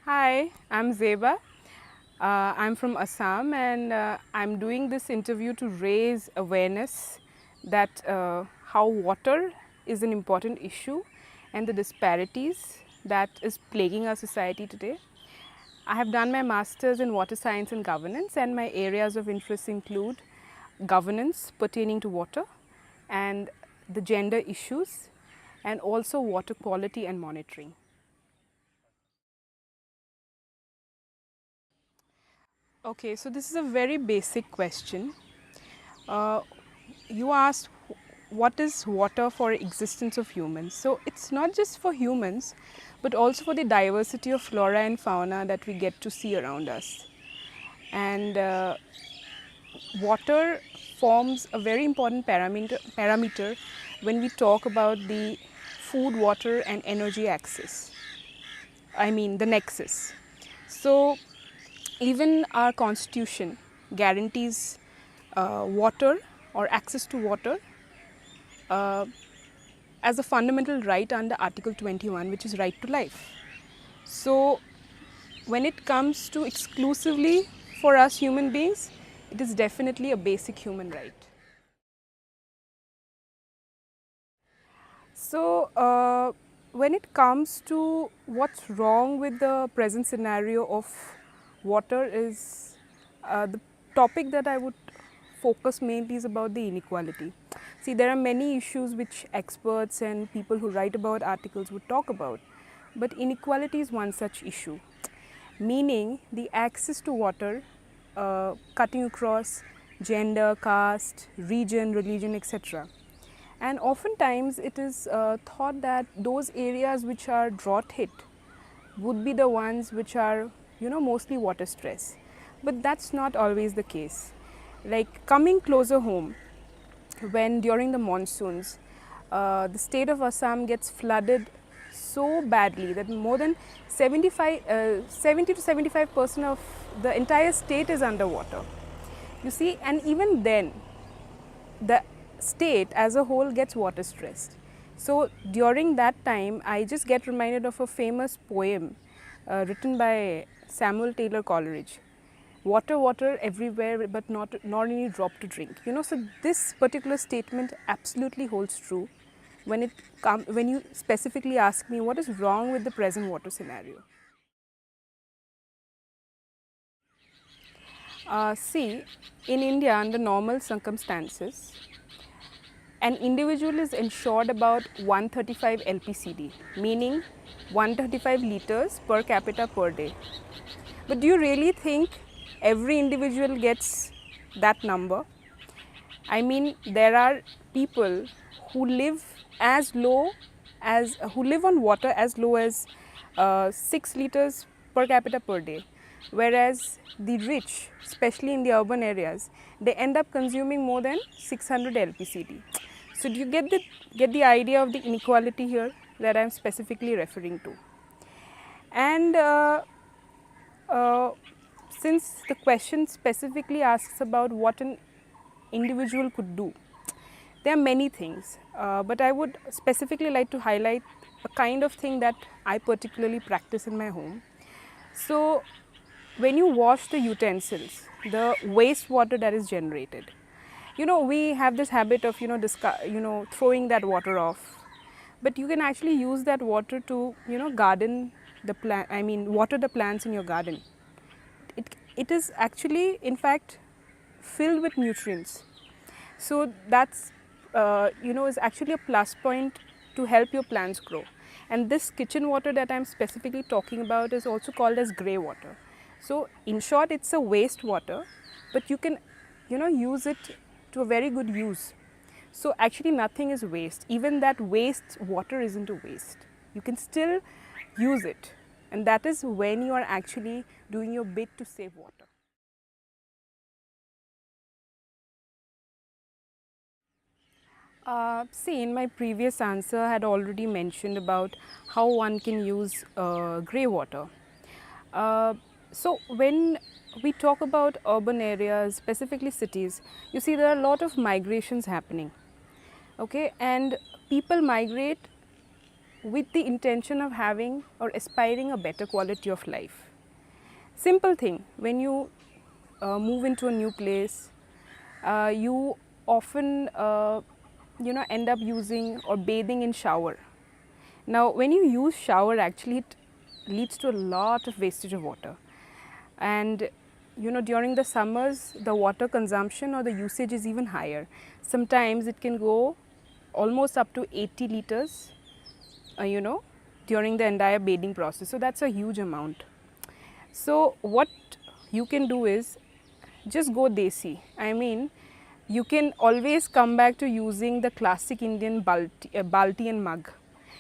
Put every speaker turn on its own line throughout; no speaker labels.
Hi, I'm Zeba. I'm from Assam and I'm doing this interview to raise awareness that how water is an important issue and the disparities that is plaguing our society today. I have done my master's in water science and governance, and my areas of interest include governance pertaining to water and the gender issues and also water quality and monitoring. Okay, so this is a very basic question. Uh, you asked what is water for existence of humans. So it's not just for humans, but also for the diversity of flora and fauna that we get to see around us. And water forms a very important parameter when we talk about the food, water, and energy axis. I mean the nexus. So even our constitution guarantees water or access to water uh, as a fundamental right under Article 21, which is right to life. So when it comes to exclusively for us human beings, it is definitely a basic human right. So when it comes to what's wrong with the present scenario of water is the topic that I would focus mainly is about the inequality. See, there are many issues which experts and people who write about articles would talk about, but inequality is one such issue, meaning the access to water cutting across gender, caste, region, religion, etc. And oftentimes it is thought that those areas which are drought hit would be the ones which are, mostly water stress. But that's not always the case. Like coming closer home, when during the monsoons, the state of Assam gets flooded so badly that more than 70 to 75% of the entire state is underwater. You see, and even then, the state as a whole gets water stressed. So during that time, I just get reminded of a famous poem written by Samuel Taylor Coleridge. Water, water everywhere, but not any drop to drink. So this particular statement absolutely holds true when you specifically ask me what is wrong with the present water scenario. See, in India, under normal circumstances, an individual is insured about 135 LPCD, meaning 135 liters per capita per day. But do you really think every individual gets that number? I mean, there are people who live who live on water as low as 6 liters per capita per day, whereas the rich, especially in the urban areas, they end up consuming more than 600 LPCD. So do you get the idea of the inequality here that I'm specifically referring to? And uh, since the question specifically asks about what an individual could do, there are many things, but I would specifically like to highlight a kind of thing that I particularly practice in my home. So when you wash the utensils, the wastewater that is generated, we have this habit of throwing that water off, but you can actually use that water to garden the plant, I mean water the plants in your garden. It is actually in fact filled with nutrients, so that's is actually a plus point to help your plants grow. And this kitchen water that I'm specifically talking about is also called as grey water. So in short, it's a waste water, but you can use it to a very good use. So actually nothing is waste. Even that waste water isn't a waste. You can still use it, and that is when you are actually doing your bit to save water. See, in my previous answer, I had already mentioned about how one can use grey water. So when we talk about urban areas, specifically cities, you see there are a lot of migrations happening. Okay, and people migrate with the intention of having or aspiring a better quality of life. Simple thing, when you move into a new place, you often end up using or bathing in shower. Now when you use shower, actually it leads to a lot of wastage of water, and during the summers the water consumption or the usage is even higher. Sometimes it can go almost up to 80 liters during the entire bathing process. So that's a huge amount. So what you can do is just go desi. I mean, you can always come back to using the classic Indian balti and mug.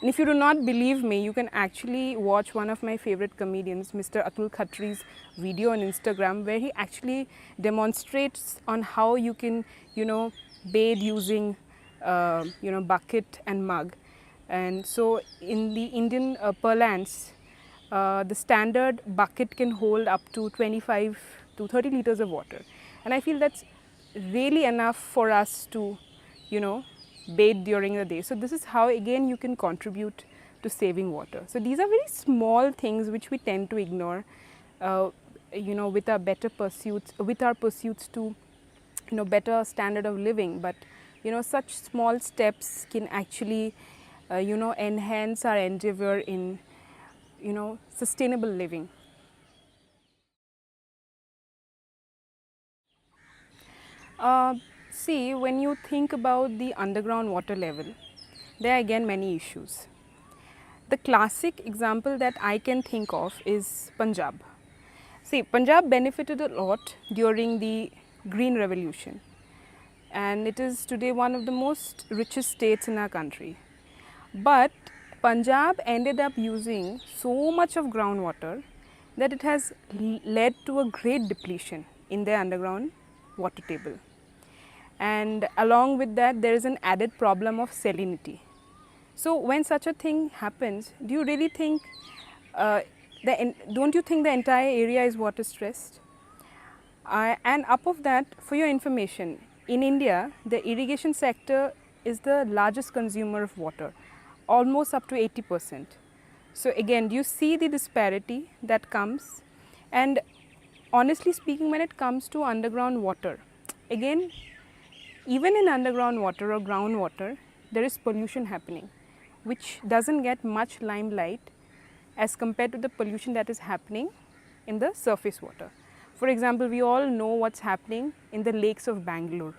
And if you do not believe me, you can actually watch one of my favorite comedians, Mr. Atul Khatri's video on Instagram, where he actually demonstrates on how you can, bathe using, bucket and mug. And so in the Indian parlance, the standard bucket can hold up to 25 to 30 liters of water. And I feel that's really enough for us to, bathe during the day. So this is how again you can contribute to saving water. So these are very small things which we tend to ignore, with our better pursuits, with our pursuits to, better standard of living. But, such small steps can actually, enhance our endeavor in, sustainable living. See, when you think about the underground water level, there are again many issues. The classic example that I can think of is Punjab. See, Punjab benefited a lot during the Green Revolution, and it is today one of the most richest states in our country. But Punjab ended up using so much of groundwater that it has led to a great depletion in their underground water table. And along with that, there is an added problem of salinity. So when such a thing happens, do you really think, don't you think the entire area is water stressed? And up of that, for your information, in India, the irrigation sector is the largest consumer of water, almost up to 80%. So again, do you see the disparity that comes? And honestly speaking, when it comes to underground water, again, even in underground water or groundwater, there is pollution happening, which doesn't get much limelight as compared to the pollution that is happening in the surface water. For example, we all know what's happening in the lakes of Bangalore,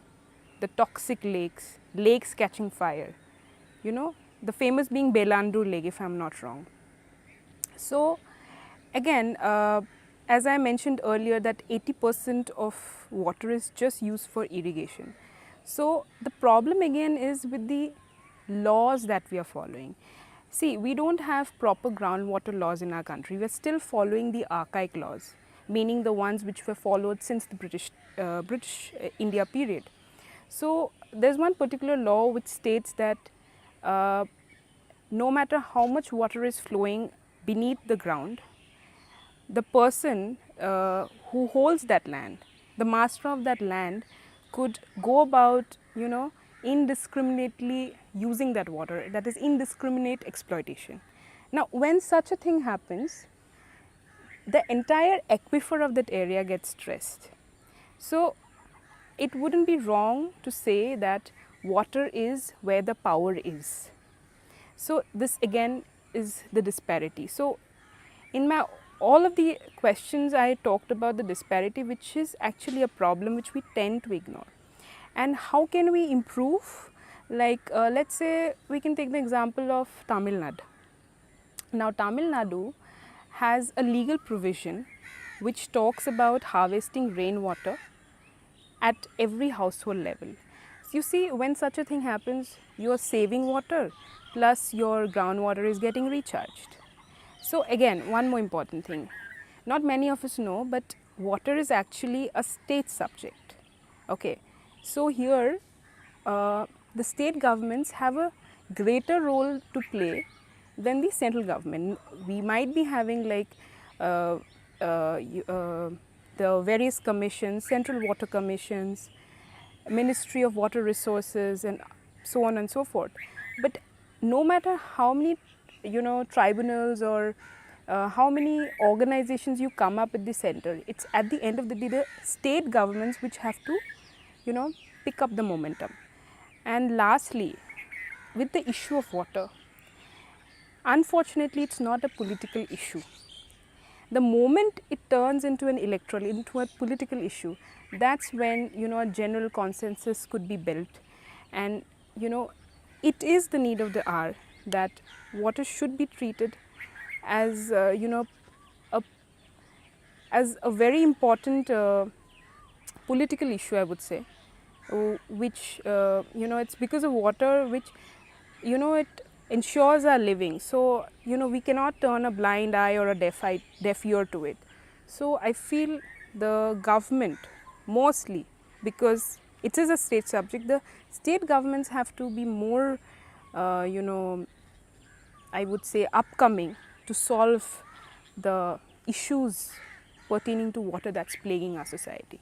the toxic lakes, lakes catching fire, the famous being Belandur Lake, if I'm not wrong. So again, as I mentioned earlier, that 80% of water is just used for irrigation. So the problem again is with the laws that we are following. See, we don't have proper groundwater laws in our country. We are still following the archaic laws, meaning the ones which were followed since the British India period. So there's one particular law which states that no matter how much water is flowing beneath the ground, the person who holds that land, the master of that land, could go about, indiscriminately using that water. That is indiscriminate exploitation. Now, when such a thing happens, the entire aquifer of that area gets stressed. So it wouldn't be wrong to say that water is where the power is. So this again is the disparity. So in all of the questions I talked about the disparity, which is actually a problem which we tend to ignore. And how can we improve? Like let's say we can take the example of Tamil Nadu. Now Tamil Nadu has a legal provision which talks about harvesting rainwater at every household level. So you see, when such a thing happens, you are saving water plus your groundwater is getting recharged. So again, one more important thing, not many of us know, but water is actually a state subject. Okay, so here the state governments have a greater role to play than the central government. We might be having like the various commissions, central water commissions, Ministry of Water Resources, and so on and so forth. But no matter how many tribunals or how many organizations you come up at the center. It's at the end of the day the state governments which have to pick up the momentum. And lastly, with the issue of water, unfortunately it's not a political issue. The moment it turns into an electoral, into a political issue, that's when a general consensus could be built. And it is the need of the hour that water should be treated as as a very important political issue, I would say, which it's because of water which it ensures our living. So we cannot turn a blind eye or a deaf ear to it. So I feel the government, mostly because it is a state subject, the state governments have to be more I would say upcoming to solve the issues pertaining to water that's plaguing our society.